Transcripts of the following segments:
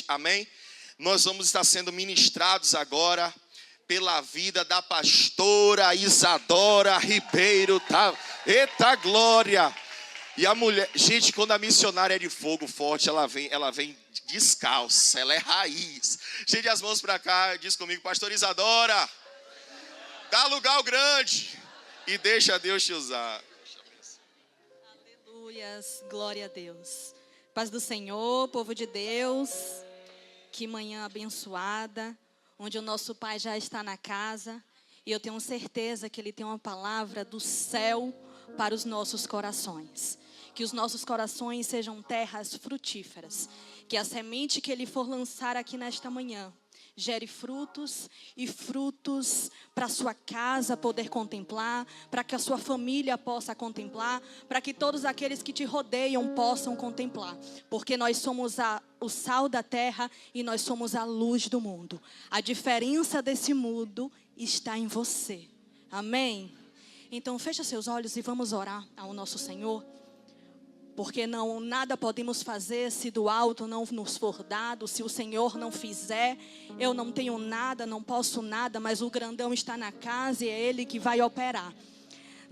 Amém? Nós vamos estar sendo ministrados agora pela vida da pastora Isadora Ribeiro, tá? Eita glória! E a mulher, gente, quando a missionária é de fogo forte, ela vem descalça, ela é raiz. Gente, as mãos para cá, diz comigo, pastora Isadora, dá lugar ao grande e deixa Deus te usar. Aleluias, glória a Deus. Paz do Senhor, povo de Deus, que manhã abençoada, onde o nosso Pai já está na casa. E eu tenho certeza que Ele tem uma palavra do céu para os nossos corações. Que os nossos corações sejam terras frutíferas. Que a semente que Ele for lançar aqui nesta manhã gere frutos e frutos para a sua casa poder contemplar, para que a sua família possa contemplar, para que todos aqueles que te rodeiam possam contemplar. Porque nós somos o sal da terra e nós somos a luz do mundo. A diferença desse mundo está em você. Amém? Então fecha seus olhos e vamos orar ao nosso Senhor. Porque nada podemos fazer se do alto não nos for dado. Se o Senhor não fizer, eu não tenho nada, não posso nada. Mas o grandão está na casa e é Ele que vai operar.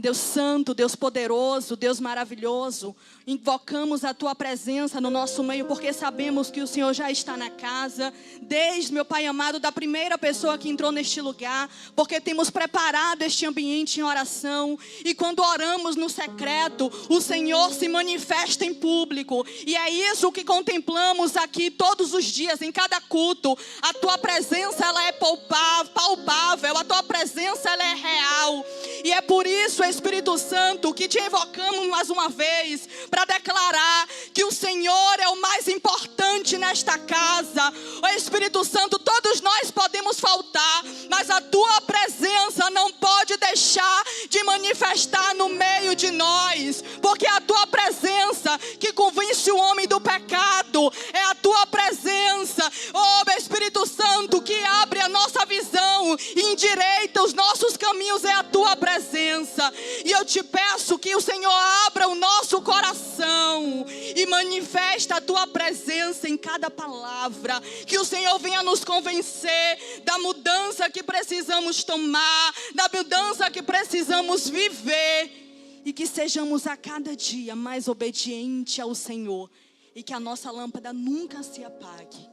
Deus santo, Deus poderoso, Deus maravilhoso, invocamos a Tua presença no nosso meio, porque sabemos que o Senhor já está na casa, desde, meu Pai amado, da primeira pessoa que entrou neste lugar, porque temos preparado este ambiente em oração, e quando oramos no secreto, o Senhor se manifesta em público, e é isso que contemplamos aqui todos os dias, em cada culto. A Tua presença, ela é palpável, a Tua presença, ela é real, e é por isso, Espírito Santo, que te invocamos mais uma vez para declarar que o Senhor é o mais importante nesta casa. Ó Espírito Santo, todos nós podemos faltar, mas a Tua presença não pode deixar de manifestar no meio de nós, porque é a Tua presença que convence o homem do pecado, é a Tua presença, ó Espírito Santo, que abre a nossa visão e endireita os nossos caminhos, é a Tua presença. E eu te peço que o Senhor abra o nosso coração e manifesta a Tua presença em cada palavra. Que o Senhor venha nos convencer da mudança que precisamos tomar, da mudança que precisamos viver. E que sejamos a cada dia mais obedientes ao Senhor. E que a nossa lâmpada nunca se apague.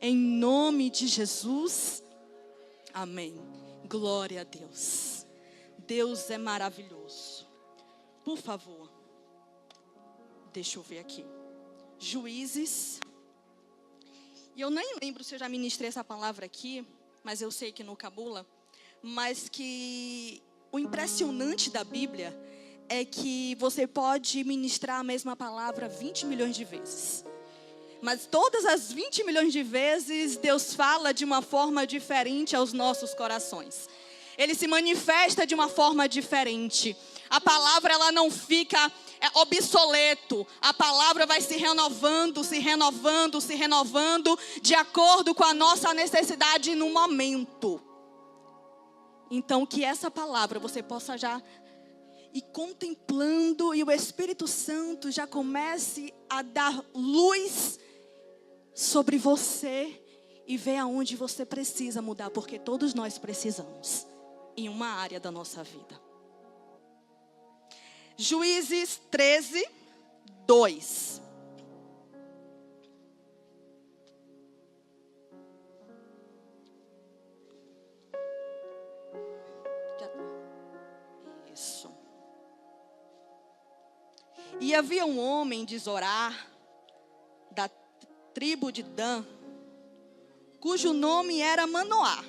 Em nome de Jesus. Amém. Glória a Deus. Deus é maravilhoso. Por favor, deixa eu ver aqui. Juízes. E eu nem lembro se eu já ministrei essa palavra aqui, mas eu sei que no Cabula. Mas que o impressionante da Bíblia é que você pode ministrar a mesma palavra 20 milhões de vezes. Mas todas as 20 milhões de vezes, Deus fala de uma forma diferente aos nossos corações. Ele se manifesta de uma forma diferente. A palavra, ela não fica obsoleto. A palavra vai se renovando, se renovando, se renovando, de acordo com a nossa necessidade no momento. Então, que essa palavra você possa já ir contemplando e o Espírito Santo já comece a dar luz sobre você e ver aonde você precisa mudar, porque todos nós precisamos. Em uma área da nossa vida. Juízes 13, 2. Isso. E havia um homem de Zorá, da tribo de Dan, cujo nome era Manoá.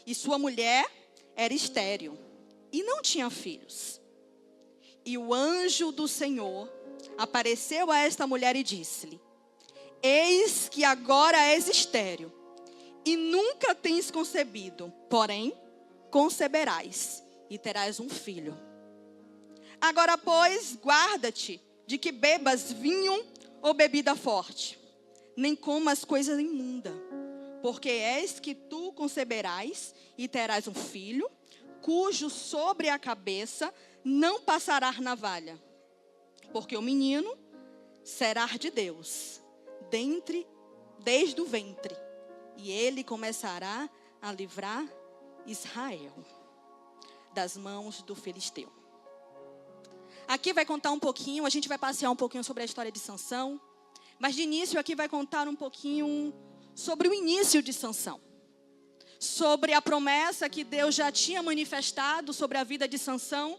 E sua mulher era estéril e não tinha filhos. E o anjo do Senhor apareceu a esta mulher e disse-lhe: eis que agora és estéril e nunca tens concebido, porém conceberás e terás um filho. Agora, pois, guarda-te de que bebas vinho ou bebida forte, nem comas coisas imundas. Porque és que tu conceberás e terás um filho, cujo sobre a cabeça não passará navalha. Porque o menino será de Deus, desde o ventre, e ele começará a livrar Israel das mãos do filisteu. Aqui vai contar um pouquinho, a gente vai passear um pouquinho sobre a história de Sansão, mas de início aqui vai contar um pouquinho sobre o início de Sansão, sobre a promessa que Deus já tinha manifestado sobre a vida de Sansão,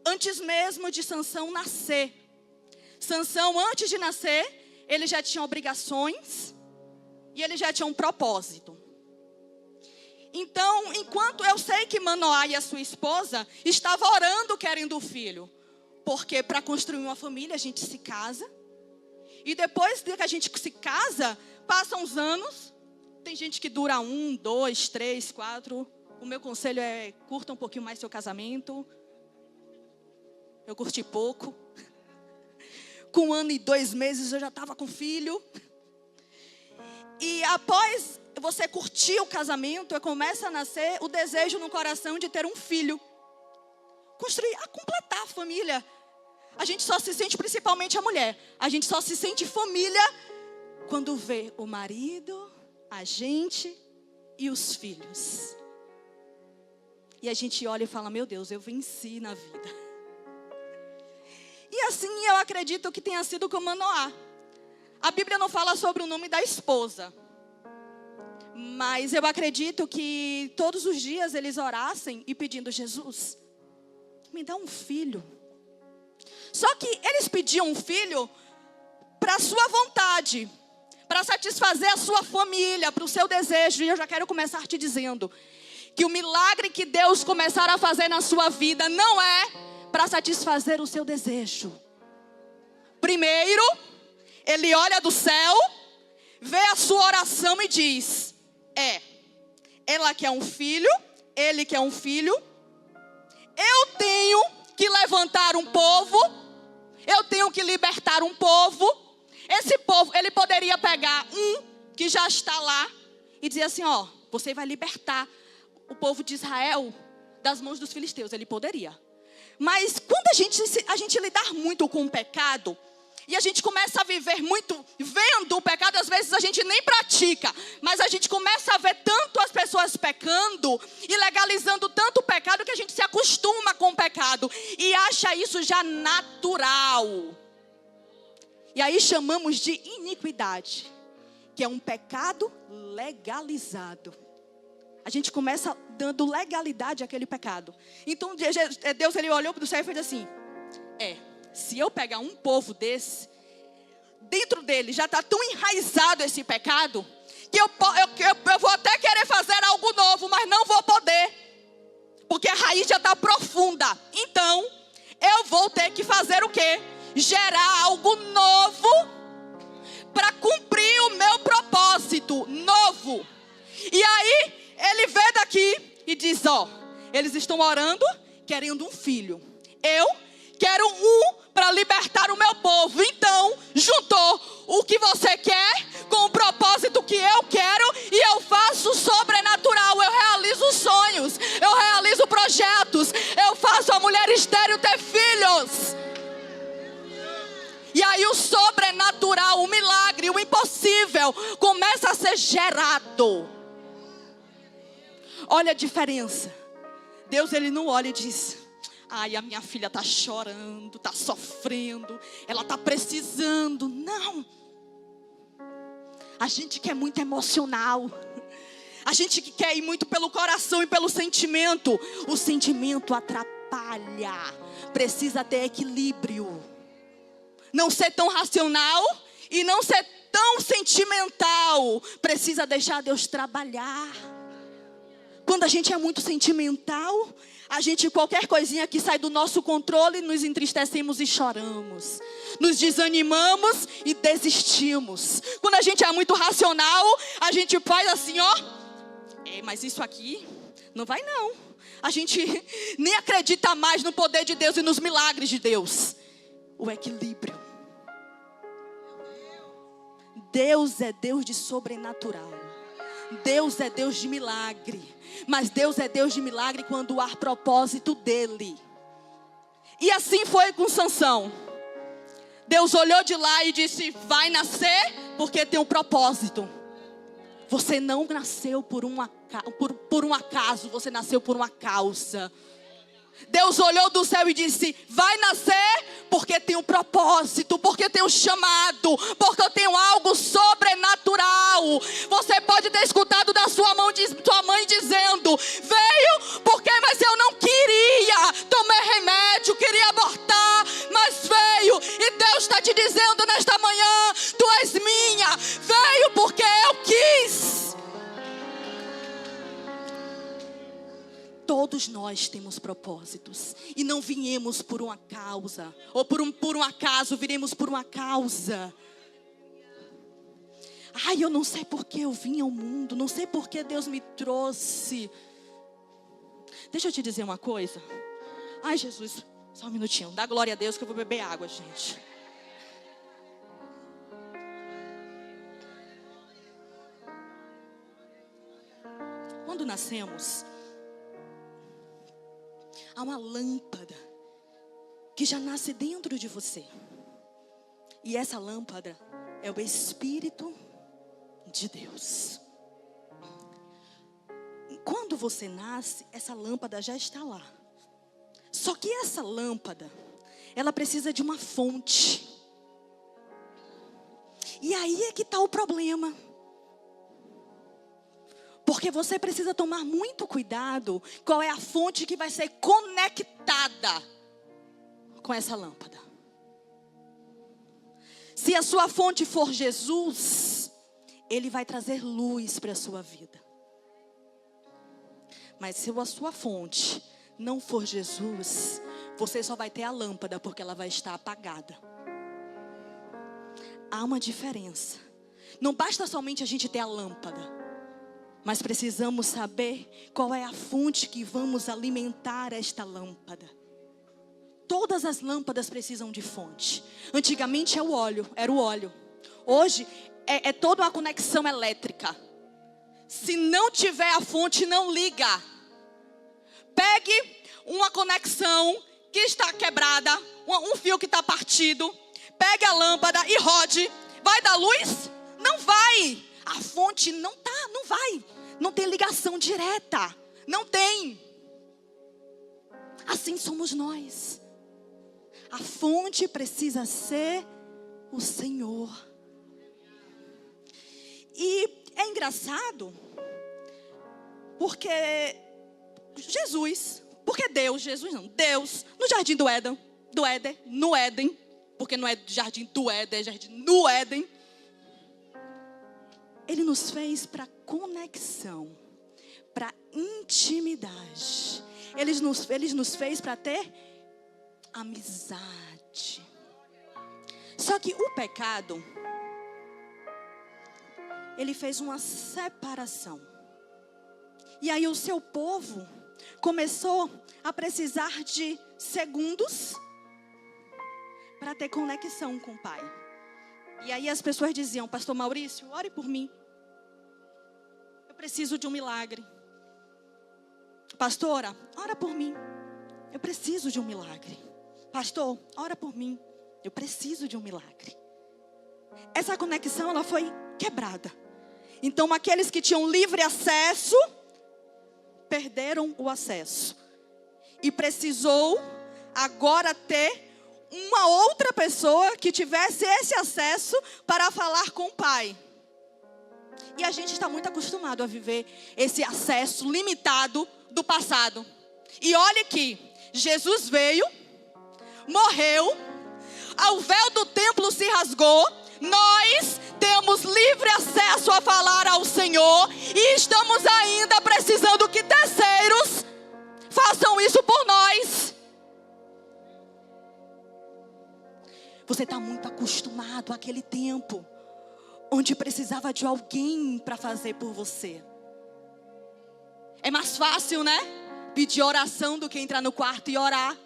antes mesmo de Sansão nascer. Sansão, antes de nascer, ele já tinha obrigações e ele já tinha um propósito. Então, enquanto eu sei que Manoá e a sua esposa estavam orando querendo um filho, porque para construir uma família a gente se casa, e depois que a gente se casa, passam uns anos, tem gente que dura 1, 2, 3, 4, o meu conselho é curta um pouquinho mais seu casamento. Eu curti pouco. Com 1 ano e 2 meses eu já estava com filho. E após você curtir o casamento, começa a nascer o desejo no coração de ter um filho. Construir, a completar a família. A gente só se sente, principalmente a mulher, a gente só se sente família quando vê o marido, a gente e os filhos. E a gente olha e fala, meu Deus, eu venci na vida. E assim eu acredito que tenha sido com Manoá. A Bíblia não fala sobre o nome da esposa, mas eu acredito que todos os dias eles orassem e pedindo, Jesus, me dá um filho. Só que eles pediam um filho para a sua vontade, para satisfazer a sua família, para o seu desejo. E eu já quero começar te dizendo que o milagre que Deus começar a fazer na sua vida não é para satisfazer o seu desejo. Primeiro, Ele olha do céu, vê a sua oração e diz, ela quer um filho, ele quer um filho, eu tenho que levantar um povo, eu tenho que libertar um povo. Esse povo, ele poderia pegar um que já está lá e dizer assim, você vai libertar o povo de Israel das mãos dos filisteus. Ele poderia. Mas quando a gente lidar muito com o pecado, e a gente começa a viver muito vendo o pecado, às vezes a gente nem pratica, mas a gente começa a ver tanto as pessoas pecando e legalizando tanto o pecado que a gente se acostuma com o pecado e acha isso já natural. E aí chamamos de iniquidade, que é um pecado legalizado. A gente começa dando legalidade àquele pecado. Então Deus, ele olhou do céu e fez assim, se eu pegar um povo desse, dentro dele já está tão enraizado esse pecado, que eu vou até querer fazer algo novo, mas não vou poder, porque a raiz já está profunda. Então, eu vou ter que fazer o quê? Gerar algo novo, para cumprir o meu propósito, novo. E aí, ele vê daqui e diz, eles estão orando, querendo um filho. Eu quero um para libertar o meu povo. Então, juntou o que você quer com o propósito que eu quero e eu faço sobrenatural. Eu realizo sonhos, eu realizo projetos, eu faço a mulher estéril ter filhos. E aí o sobrenatural, o milagre, o impossível começa a ser gerado. Olha a diferença. Deus, ele não olha e diz, a minha filha está chorando, está sofrendo, ela está precisando. Não. A gente quer muito emocional. A gente quer ir muito pelo coração e pelo sentimento. O sentimento atrapalha. Precisa ter equilíbrio. Não ser tão racional e não ser tão sentimental. Precisa deixar Deus trabalhar. Quando a gente é muito sentimental, a gente, qualquer coisinha que sai do nosso controle, nos entristecemos e choramos. Nos desanimamos e desistimos. Quando a gente é muito racional, a gente faz assim, mas isso aqui não vai não. A gente nem acredita mais no poder de Deus e nos milagres de Deus. O equilíbrio. Deus é Deus de sobrenatural. Deus é Deus de milagre. Mas Deus é Deus de milagre quando há propósito dele. E assim foi com Sansão. Deus olhou de lá e disse: vai nascer porque tem um propósito. Você não nasceu por um acaso, você nasceu por uma causa. Deus olhou do céu e disse: vai nascer porque tem um propósito, porque tem um chamado, porque eu tenho algo sobrenatural. Você pode ter escutado da sua mãe dizendo: veio porque, mas eu não queria, tomei remédio, queria abortar, mas veio. E Deus está te dizendo nesta manhã: tu és minha, veio porque eu quis. Todos nós temos propósitos. E não viemos por uma causa. Ou por um acaso, viremos por uma causa. Ai, eu não sei por que eu vim ao mundo. Não sei por que Deus me trouxe. Deixa eu te dizer uma coisa. Ai, Jesus, só um minutinho. Dá glória a Deus que eu vou beber água, gente. Quando nascemos, há uma lâmpada que já nasce dentro de você. E essa lâmpada é o Espírito de Deus. Quando você nasce, essa lâmpada já está lá. Só que essa lâmpada, ela precisa de uma fonte. E aí é que está o problema. Porque você precisa tomar muito cuidado qual é a fonte que vai ser conectada com essa lâmpada. Se a sua fonte for Jesus, Ele vai trazer luz para a sua vida. Mas se a sua fonte não for Jesus, você só vai ter a lâmpada porque ela vai estar apagada. Há uma diferença. Não basta somente a gente ter a lâmpada, mas precisamos saber qual é a fonte que vamos alimentar esta lâmpada. Todas as lâmpadas precisam de fonte. Antigamente era o óleo. Hoje é toda uma conexão elétrica. Se não tiver a fonte, não liga. Pegue uma conexão que está quebrada, um fio que está partido. Pegue a lâmpada e rode. Vai dar luz? Não vai. A fonte não vai. Não tem ligação direta. Não tem. Assim somos nós. A fonte precisa ser o Senhor. E é engraçado, porque Deus, no jardim no Éden, porque não é jardim do Éden, é jardim no Éden. Ele nos fez para conexão, para intimidade. Ele nos fez para ter amizade. Só que o pecado, ele fez uma separação. E aí o seu povo começou a precisar de segundos para ter conexão com o Pai. E aí as pessoas diziam: Pastor Maurício, ore por mim. Eu preciso de um milagre. Pastora, ora por mim. Eu preciso de um milagre. Pastor, ora por mim. Eu preciso de um milagre. Essa conexão, ela foi quebrada. Então aqueles que tinham livre acesso perderam o acesso. E precisou agora ter uma outra pessoa que tivesse esse acesso para falar com o Pai. E a gente está muito acostumado a viver esse acesso limitado do passado. E olha que Jesus veio, morreu, o véu do templo se rasgou, nós temos livre acesso a falar ao Senhor e estamos ainda precisando que terceiros façam isso por nós. Você está muito acostumado àquele tempo onde precisava de alguém para fazer por você. É mais fácil, né? Pedir oração do que entrar no quarto e orar.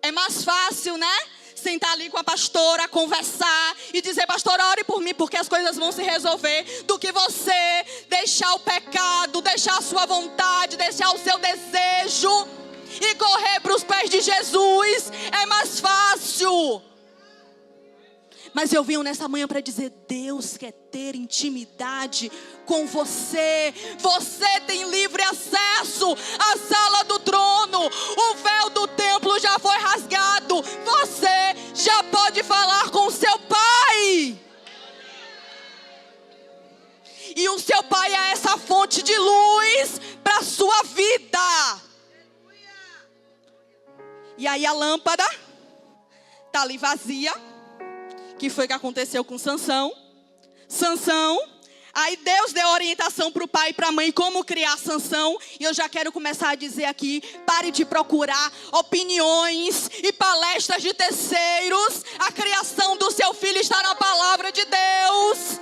É mais fácil, né? Sentar ali com a pastora, conversar e dizer: pastora, ore por mim, porque as coisas vão se resolver, do que você deixar o pecado, deixar a sua vontade, deixar o seu desejo e correr para os pés de Jesus. É mais fácil. Mas eu venho nessa manhã para dizer: Deus quer ter intimidade com você. Você tem livre acesso à sala do trono. O véu do templo já foi rasgado. Você já pode falar com o seu Pai. E o seu Pai é essa fonte de luz para a sua vida. E aí a lâmpada está ali vazia. Que foi o que aconteceu com Sansão. Aí Deus deu orientação para o pai e para a mãe como criar Sansão. E eu já quero começar a dizer aqui: pare de procurar opiniões e palestras de terceiros. A criação do seu filho está na palavra de Deus.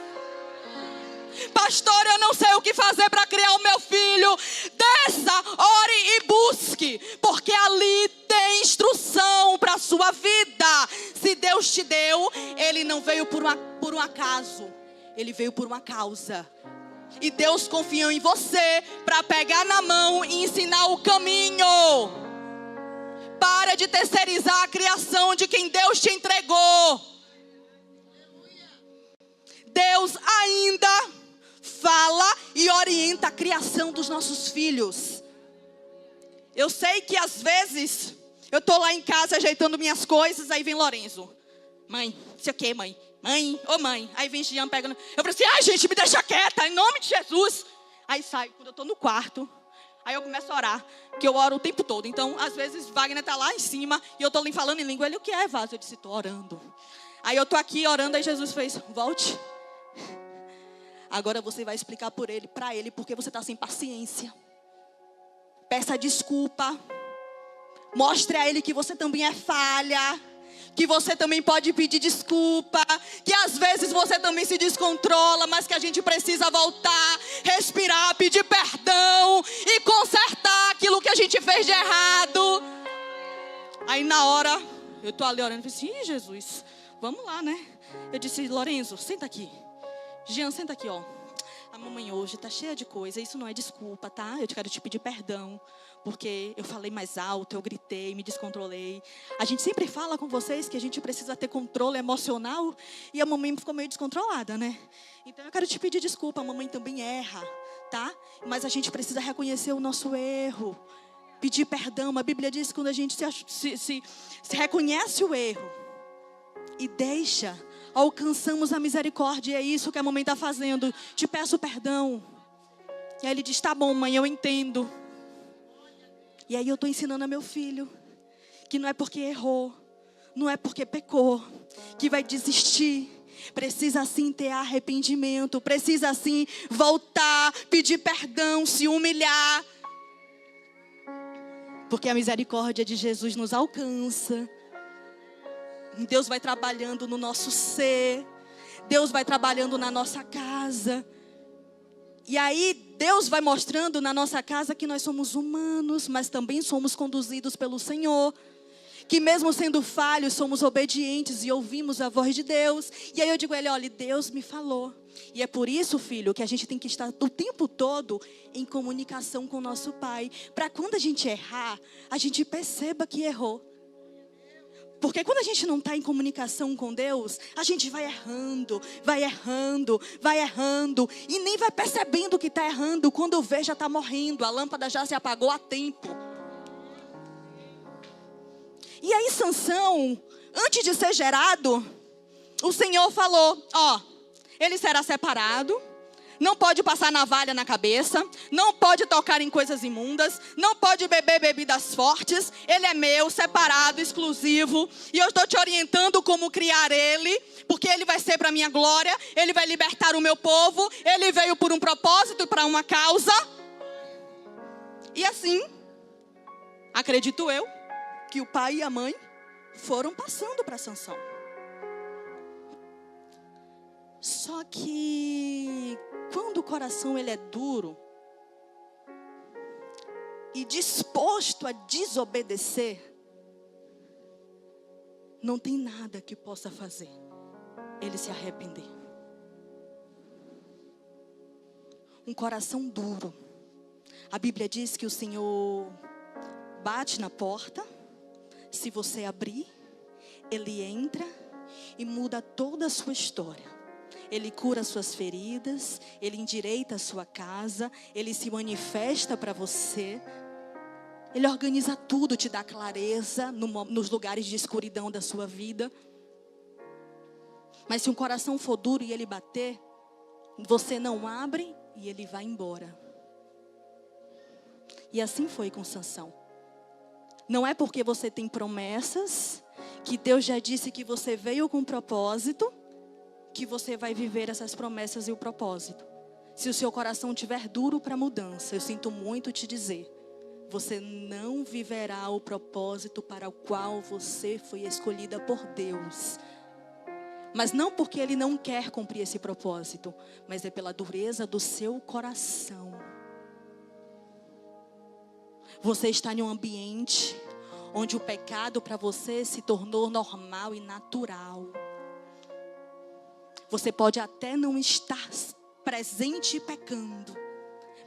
Pastor, eu não sei o que fazer para criar o meu filho. Desça, ore e busque, porque ali tem instrução para a sua vida. Se Deus te deu, Ele não veio por um acaso, Ele veio por uma causa. E Deus confiou em você para pegar na mão e ensinar o caminho. Para de terceirizar a criação de quem Deus te entregou. Deus ainda fala e orienta a criação dos nossos filhos. Eu sei que às vezes eu estou lá em casa ajeitando minhas coisas, aí vem Lorenzo: mãe, não sei o que, mãe. Mãe, ô mãe. Aí vem Jean pegando. Eu falo assim: ai gente, me deixa quieta, em nome de Jesus. Aí saio, quando eu estou no quarto, aí eu começo a orar, que eu oro o tempo todo. Então, às vezes, Wagner está lá em cima e eu estou ali falando em língua. Ele: o que é, Vaz? Eu disse: estou orando. Aí eu estou aqui orando, aí Jesus fez: volte. Agora você vai explicar para ele, porque você está sem paciência. Peça desculpa. Mostre a ele que você também é falha. Que você também pode pedir desculpa. Que às vezes você também se descontrola, mas que a gente precisa voltar, respirar, pedir perdão e consertar aquilo que a gente fez de errado. Aí na hora, eu estou ali orando e falei assim: Jesus, vamos lá, né? Eu disse: Lorenzo, senta aqui. Jean, senta aqui, ó. A mamãe hoje tá cheia de coisa. Isso não é desculpa, tá? Eu quero te pedir perdão, porque eu falei mais alto, eu gritei, me descontrolei. A gente sempre fala com vocês que a gente precisa ter controle emocional, e a mamãe ficou meio descontrolada, né? Então eu quero te pedir desculpa. A mamãe também erra, tá? Mas a gente precisa reconhecer o nosso erro, pedir perdão. A Bíblia diz que quando a gente se reconhece o erro e deixa, alcançamos a misericórdia. E é isso que a mamãe está fazendo. Te peço perdão. E aí ele diz: tá bom, mãe, eu entendo. E aí eu estou ensinando a meu filho que não é porque errou, não é porque pecou, que vai desistir. Precisa sim ter arrependimento, precisa sim voltar, pedir perdão, se humilhar, porque a misericórdia de Jesus nos alcança. Deus vai trabalhando no nosso ser. Deus vai trabalhando na nossa casa. E aí Deus vai mostrando na nossa casa que nós somos humanos, mas também somos conduzidos pelo Senhor. Que mesmo sendo falhos, somos obedientes e ouvimos a voz de Deus. E aí eu digo a ele: olha, Deus me falou. E é por isso, filho, que a gente tem que estar o tempo todo em comunicação com o nosso Pai. Para quando a gente errar, a gente perceba que errou. Porque quando a gente não está em comunicação com Deus, a gente vai errando, vai errando, vai errando. E nem vai percebendo que está errando. Quando vê, já está morrendo. A lâmpada já se apagou há tempo. E aí Sansão, antes de ser gerado, o Senhor falou: ó, ele será separado. Não pode passar navalha na cabeça, não pode tocar em coisas imundas, não pode beber bebidas fortes. Ele é meu, separado, exclusivo. E eu estou te orientando como criar ele, porque ele vai ser para a minha glória. Ele vai libertar o meu povo. Ele veio por um propósito, para uma causa. E assim, acredito eu, que o pai e a mãe foram passando para Sansão. Só que quando o coração ele é duro e disposto a desobedecer, não tem nada que possa fazer ele se arrepender. Um coração duro. A Bíblia diz que o Senhor bate na porta. Se você abrir, Ele entra e muda toda a sua história. Ele cura suas feridas, Ele endireita a sua casa, Ele se manifesta para você. Ele organiza tudo, te dá clareza nos lugares de escuridão da sua vida. Mas se um coração for duro e ele bater, você não abre e ele vai embora. E assim foi com Sansão. Não é porque você tem promessas, que Deus já disse que você veio com propósito, que você vai viver essas promessas e o propósito. Se o seu coração estiver duro para mudança, eu sinto muito te dizer, você não viverá o propósito para o qual você foi escolhida por Deus. Mas não porque Ele não quer cumprir esse propósito, mas é pela dureza do seu coração. Você está em um ambiente onde o pecado para você se tornou normal e natural. Você pode até não estar presente e pecando,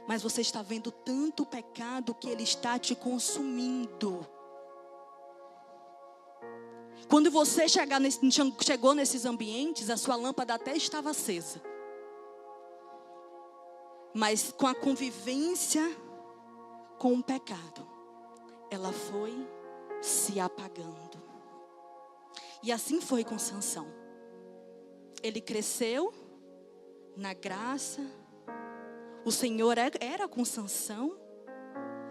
mas você está vendo tanto pecado que ele está te consumindo. Quando você chegou nesses ambientes, a sua lâmpada até estava acesa. Mas com a convivência com o pecado, ela foi se apagando. E assim foi com Sansão. Ele cresceu na graça. O Senhor era com Sansão.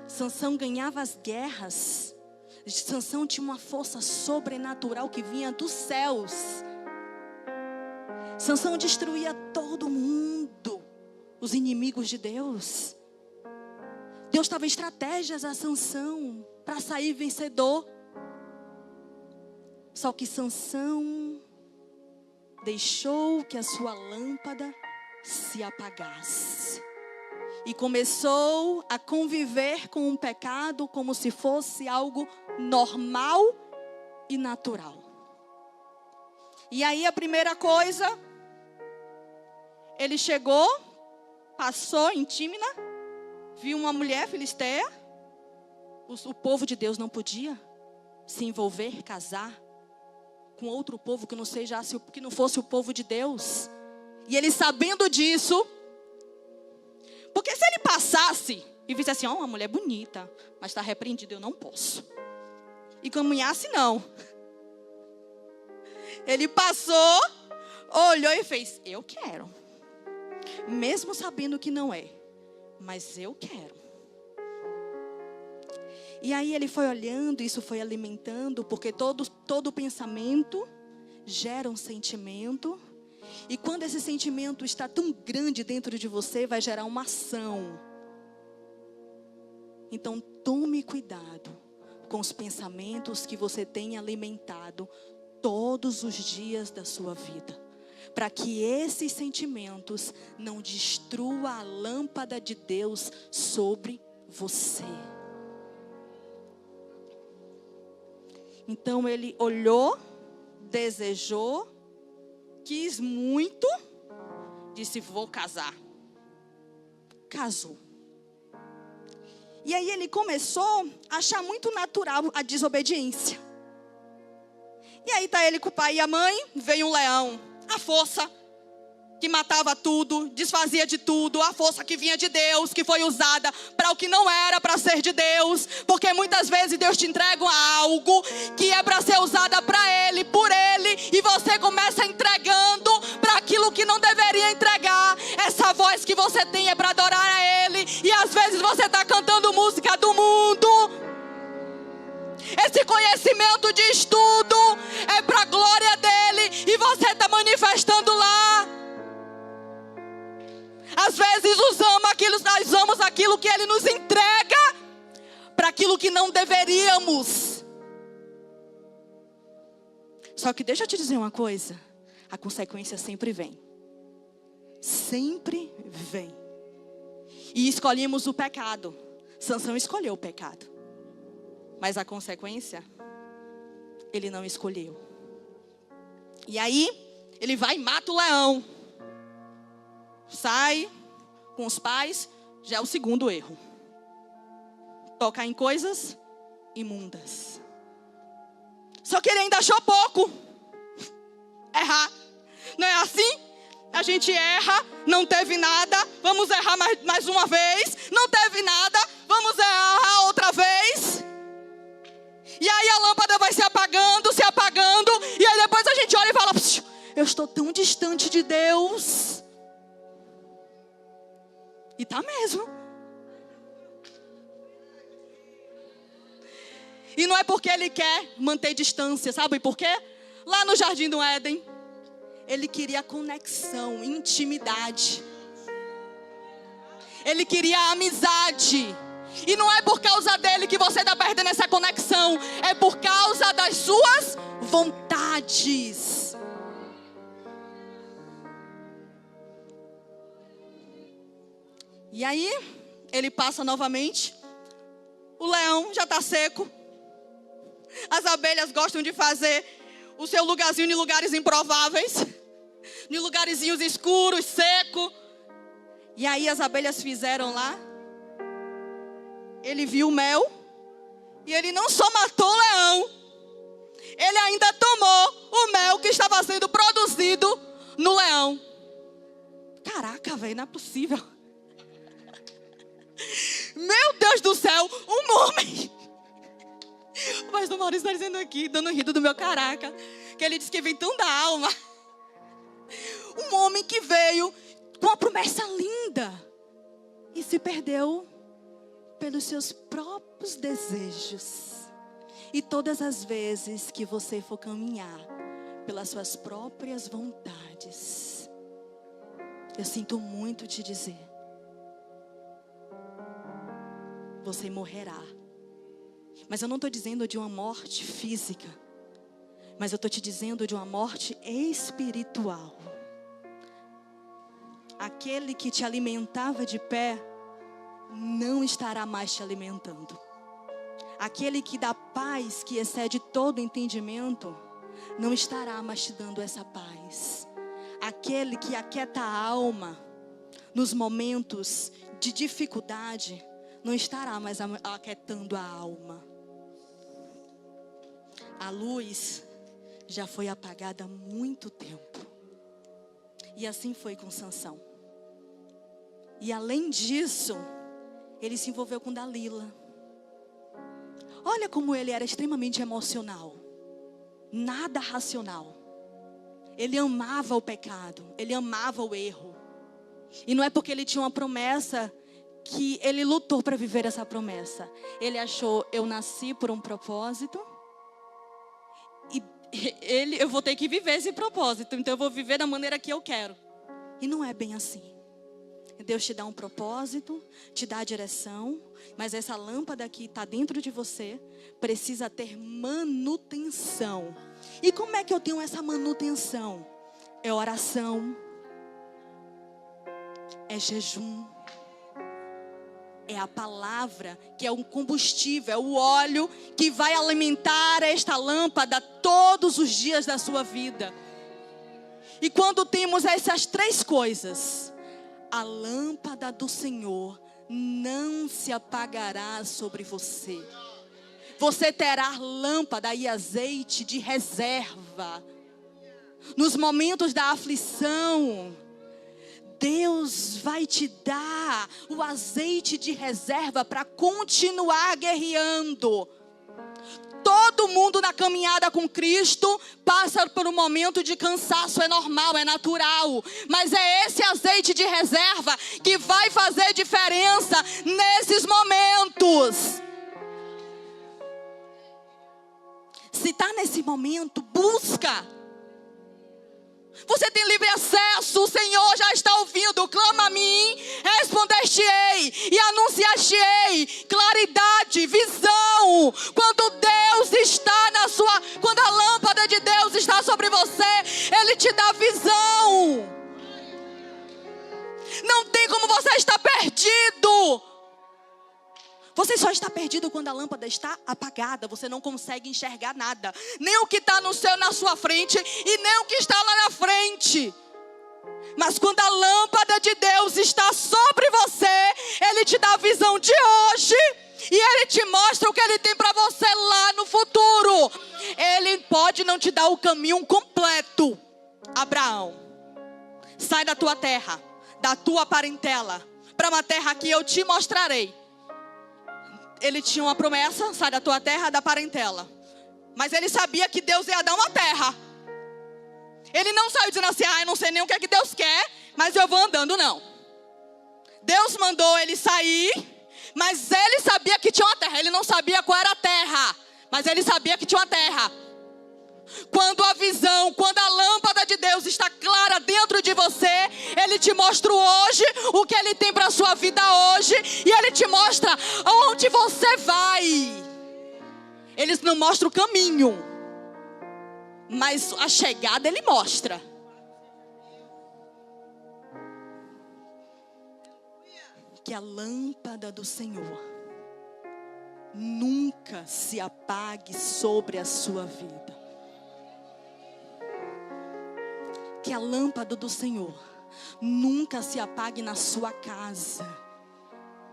Sansão ganhava as guerras. Sansão tinha uma força sobrenatural que vinha dos céus. Sansão destruía todo mundo, os inimigos de Deus. Deus estava em estratégias a Sansão para sair vencedor. Só que Sansão deixou que a sua lâmpada se apagasse. E começou a conviver com o pecado como se fosse algo normal e natural. E aí a primeira coisa, ele chegou, passou em Tímina, viu uma mulher filisteia. O povo de Deus não podia se envolver, casar com outro povo que não fosse o povo de Deus. E ele sabendo disso, porque se ele passasse e visse assim, uma mulher bonita, mas está repreendida, eu não posso. E caminhasse, não. Ele passou, olhou e fez, eu quero. Mesmo sabendo que não é, mas eu quero. E aí ele foi olhando, isso foi alimentando, porque todo pensamento gera um sentimento. E quando esse sentimento está tão grande dentro de você, vai gerar uma ação. Então tome cuidado com os pensamentos que você tem alimentado todos os dias da sua vida, para que esses sentimentos não destruam a lâmpada de Deus sobre você. Então ele olhou, desejou, quis muito, disse, vou casar. Casou. E aí ele começou a achar muito natural a desobediência. E aí tá ele com o pai e a mãe, veio um leão, a força que matava tudo, desfazia de tudo, a força que vinha de Deus, que foi usada para o que não era para ser de Deus, porque muitas vezes Deus te entrega algo que é para ser usada para Ele, por Ele, e você começa entregando para aquilo que não deveria entregar. Essa voz que você tem é para adorar a Ele, e às vezes você está cantando música do mundo. Esse conhecimento de estudo é para a glória dEle, e você está manifestando lá. Às vezes nós usamos aquilo que Ele nos entrega para aquilo que não deveríamos. Só que deixa eu te dizer uma coisa, a consequência sempre vem. Sempre vem. E escolhemos o pecado. Sansão escolheu o pecado. Mas a consequência, ele não escolheu. E aí, ele vai e mata o leão. Sai com os pais, já é o segundo erro. Tocar em coisas imundas. Só que ele ainda achou pouco. errar. Não é assim? A gente erra, não teve nada, vamos errar mais uma vez. Não teve nada, vamos errar outra vez. E aí a lâmpada vai se apagando, e aí depois a gente olha e fala: eu estou tão distante de Deus. E tá mesmo. E não é porque ele quer manter distância, sabe por quê? Lá no Jardim do Éden, ele queria conexão, intimidade. Ele queria amizade. E não é por causa dele que você está perdendo essa conexão. É por causa das suas vontades. E aí, ele passa novamente. O leão já está seco. As abelhas gostam de fazer o seu lugarzinho em lugares improváveis. Em lugarzinhos escuros, seco. E aí as abelhas fizeram lá. Ele viu o mel. E ele não só matou o leão. Ele ainda tomou o mel que estava sendo produzido no leão. Caraca, velho, não é possível. Meu Deus do céu, um homem. O pastor Maurício está dizendo aqui, dando rido do meu caraca, que ele disse que vem tão da alma. Um homem que veio com uma promessa linda e se perdeu pelos seus próprios desejos. E todas as vezes que você for caminhar pelas suas próprias vontades, eu sinto muito te dizer, você morrerá. Mas eu não estou dizendo de uma morte física, mas eu estou te dizendo de uma morte espiritual. Aquele que te alimentava de pé não estará mais te alimentando. Aquele que dá paz que excede todo entendimento não estará mais te dando essa paz. Aquele que aquieta a alma nos momentos de dificuldade não estará mais aquietando a alma. A luz já foi apagada há muito tempo. E assim foi com Sansão. E além disso, ele se envolveu com Dalila. Olha como ele era extremamente emocional. Nada racional. Ele amava o pecado. Ele amava o erro. E não é porque ele tinha uma promessa que ele lutou para viver essa promessa. Ele achou: eu nasci por um propósito. E eu vou ter que viver esse propósito. Então eu vou viver da maneira que eu quero. E não é bem assim. Deus te dá um propósito, te dá a direção, mas essa lâmpada que está dentro de você precisa ter manutenção. E como é que eu tenho essa manutenção? É oração, é jejum, é a palavra, que é um combustível, é o óleo que vai alimentar esta lâmpada todos os dias da sua vida. E quando temos essas três coisas, a lâmpada do Senhor não se apagará sobre você. Você terá lâmpada e azeite de reserva. Nos momentos da aflição, Deus vai te dar o azeite de reserva para continuar guerreando. Todo mundo na caminhada com Cristo passa por um momento de cansaço, é normal, é natural. Mas é esse azeite de reserva que vai fazer diferença nesses momentos. Se está nesse momento, busca. Você tem livre acesso, o Senhor já está ouvindo. Clama a mim, responder-te-ei e anunciar-te-ei claridade, visão. Quando Deus está quando a lâmpada de Deus está sobre você, Ele te dá visão. Não tem como você estar perdido. Você só está perdido quando a lâmpada está apagada. Você não consegue enxergar nada. Nem o que está na sua frente e nem o que está lá na frente. Mas quando a lâmpada de Deus está sobre você, Ele te dá a visão de hoje. E Ele te mostra o que Ele tem para você lá no futuro. Ele pode não te dar o caminho completo, Abraão, sai da tua terra, da tua parentela, para uma terra que eu te mostrarei. Ele tinha uma promessa, sai da tua terra, da parentela. Mas ele sabia que Deus ia dar uma terra. Ele não saiu dizendo assim, eu não sei nem o que é que Deus quer, mas eu vou andando, não. Deus mandou ele sair, mas ele sabia que tinha uma terra. Ele não sabia qual era a terra, mas ele sabia que tinha uma terra. Quando a visão, quando a lâmpada de Deus está clara dentro de você, Ele te mostra hoje o que Ele tem para a sua vida hoje, e Ele te mostra onde você vai. Ele não mostra o caminho, mas a chegada Ele mostra. Que a lâmpada do Senhor nunca se apague sobre a sua vida. Que a lâmpada do Senhor nunca se apague na sua casa.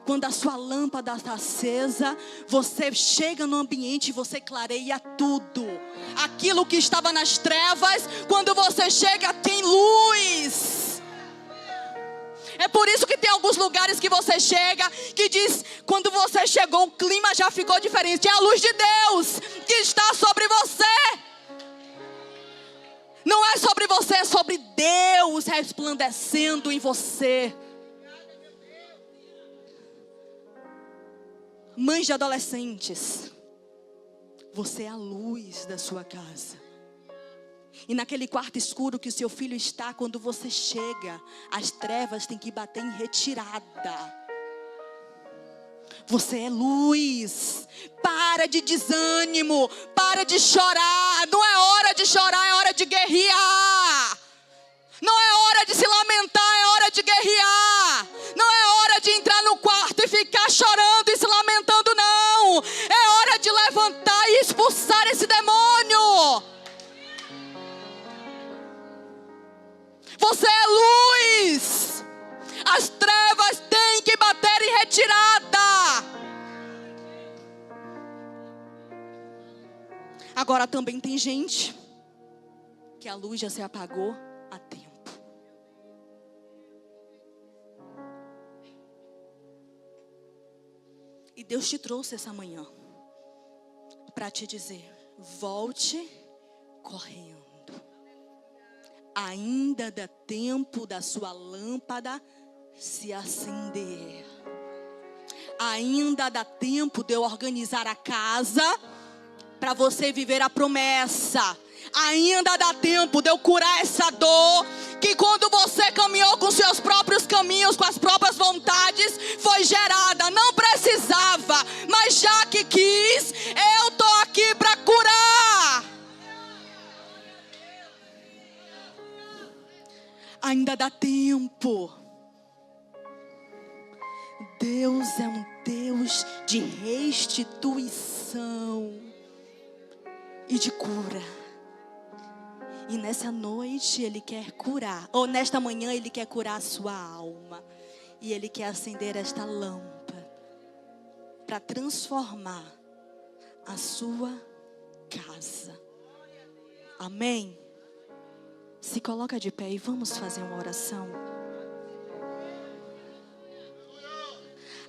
Quando a sua lâmpada está acesa, você chega no ambiente e você clareia tudo. Aquilo que estava nas trevas, quando você chega, tem luz. É por isso que tem alguns lugares que você chega, que diz, quando você chegou, o clima já ficou diferente. É a luz de Deus que está sobre você. Não é sobre você, é sobre Deus resplandecendo em você. Mães de adolescentes, você é a luz da sua casa. E naquele quarto escuro que o seu filho está, quando você chega, as trevas têm que bater em retirada. Você é luz. Para de desânimo, para de chorar. Não é hora de chorar, é hora de guerrear. Não é hora de se lamentar, é hora de guerrear. Não é hora de entrar no quarto e ficar chorando e se lamentando, não. É hora de levantar e expulsar esse demônio. Você é luz. As trevas têm que bater em retirada. Agora também tem gente que a luz já se apagou há tempo. E Deus te trouxe essa manhã para te dizer: volte correndo. Ainda dá tempo da sua lâmpada se acender. Ainda dá tempo de eu organizar a casa para você viver a promessa. Ainda dá tempo de eu curar essa dor que quando você caminhou com seus próprios caminhos, com as próprias vontades, foi gerada. Não precisava, mas já que quis, eu tô aqui para curar. Ainda dá tempo. Deus é um Deus de restituição e de cura. E nessa noite Ele quer curar, ou nesta manhã Ele quer curar a sua alma. E Ele quer acender esta lâmpada para transformar a sua casa. Amém? Se coloca de pé e vamos fazer uma oração.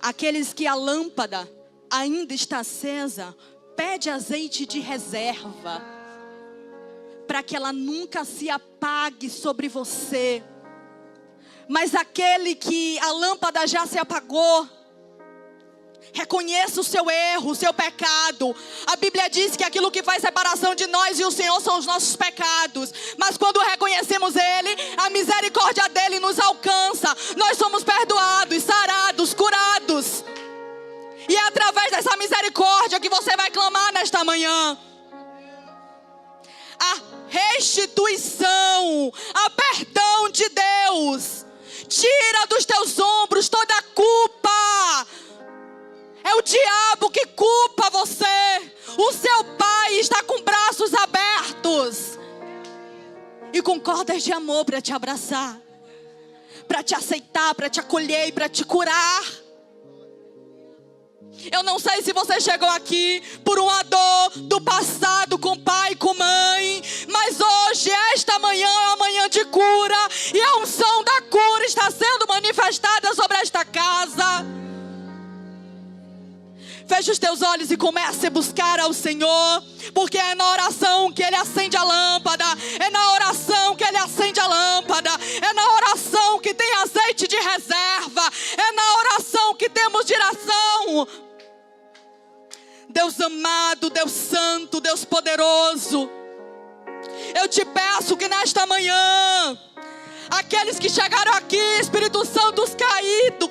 Aqueles que a lâmpada ainda está acesa, pede azeite de reserva, para que ela nunca se apague sobre você. Mas aquele que a lâmpada já se apagou, reconheça o seu erro, o seu pecado. A Bíblia diz que aquilo que faz separação de nós e o Senhor são os nossos pecados. Mas quando reconhecemos Ele, a misericórdia dEle nos alcança. Nós somos perdoados, sarados, curados. E é através dessa misericórdia que você vai clamar nesta manhã. A restituição, a perdão de Deus. Tira dos teus ombros toda a culpa. É o diabo que culpa você. O seu pai está com braços abertos e com cordas de amor para te abraçar, para te aceitar, para te acolher e para te curar. Eu não sei se você chegou aqui por uma dor do passado com pai e com mãe, mas hoje, esta manhã é uma manhã de cura, e a unção da cura está sendo manifestada sobre esta casa. Feche os teus olhos e comece a buscar ao Senhor, porque é na oração que Ele acende a lâmpada, é na oração que Ele acende a lâmpada, é na oração que tem azeite de reserva, é na oração que temos direção. Deus amado, Deus santo, Deus poderoso, eu te peço que nesta manhã, aqueles que chegaram aqui, Espírito Santo caído,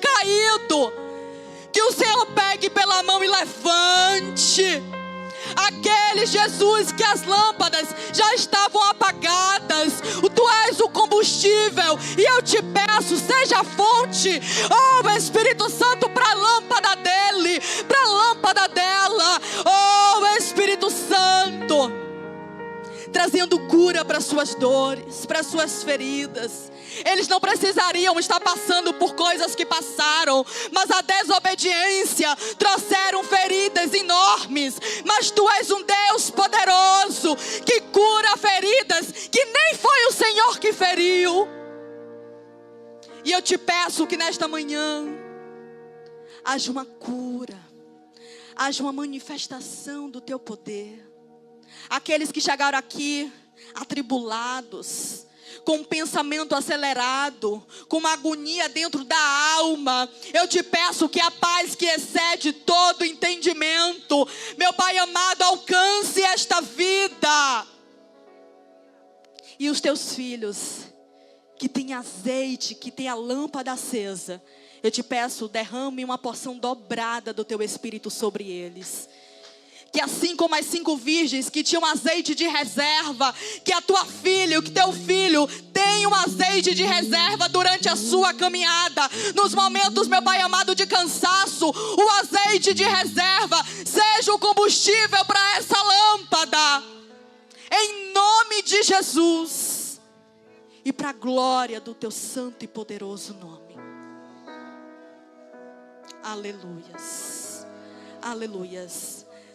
que o Senhor pegue pela mão e levante. Aqueles, Jesus, que as lâmpadas já estavam apagadas, Tu és o combustível, e eu te peço, seja a fonte, oh Espírito Santo, para a lâmpada dele, para a lâmpada dela, oh Espírito Santo, trazendo cura para suas dores, para suas feridas. Eles não precisariam estar passando por coisas que passaram, mas a desobediência trouxeram feridas enormes. Mas Tu és um Deus poderoso, que cura feridas que nem foi o Senhor que feriu. E eu te peço que nesta manhã haja uma cura, haja uma manifestação do Teu poder. Aqueles que chegaram aqui atribulados, com um pensamento acelerado, com uma agonia dentro da alma, eu te peço que a paz que excede todo entendimento, meu Pai amado, alcance esta vida. E os Teus filhos, que têm azeite, que têm a lâmpada acesa, eu te peço, derrame uma porção dobrada do Teu Espírito sobre eles. Que assim como as 5 virgens que tinham azeite de reserva, que a tua filha, que teu filho tenha um azeite de reserva durante a sua caminhada. Nos momentos, meu Pai amado, de cansaço, o azeite de reserva seja o combustível para essa lâmpada. Em nome de Jesus. E para a glória do Teu santo e poderoso nome. Aleluias. Aleluias.